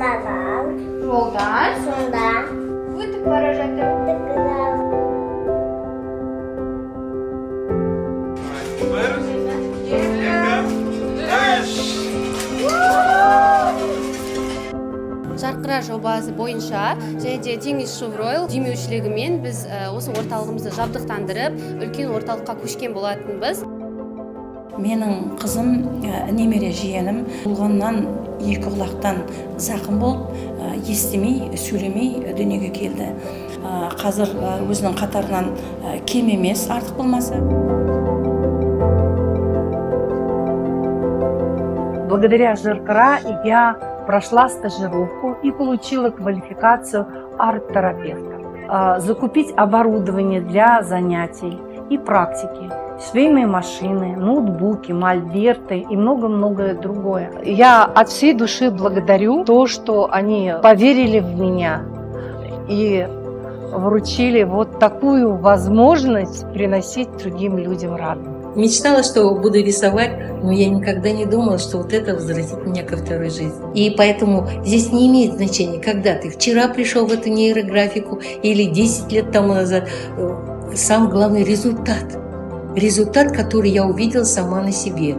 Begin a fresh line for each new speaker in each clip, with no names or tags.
Жолдан өтіп бара жатыр.
Жарқыра жобасы бойынша және де Теңізшевройл демеушілігімен біз осы орталығымызды жабдықтандырып, үлкен орталыққа көшкен болатынбыз.
Менің қызым, немере жиенім болғаннан екі құлақтан зақым болып, естімей, сөйлемей дүниеге келді. Қазір өзінің қатарынан кем емес, артық болмаса.
Благодаря Жаркыра я прошла стажировку и получила квалификацию арт-терапевта. Закупить оборудование для занятий и практики, швейные машины, ноутбуки, мольберты и много-многое другое. Я от всей души благодарю то, что они поверили в меня и вручили вот такую возможность приносить другим людям радость.
Мечтала, что буду рисовать, но я никогда не думала, что вот это возвратит меня ко второй жизни. И поэтому здесь не имеет значения, когда ты вчера пришел в эту нейрографику или 10 лет тому назад. Самый главный результат. Результат, который я увидела сама на себе.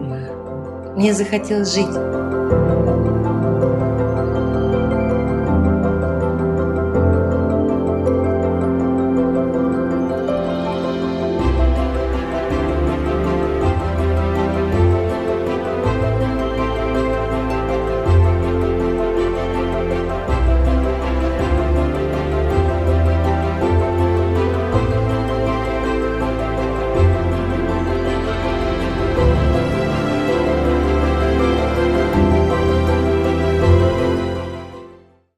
Мне захотелось жить.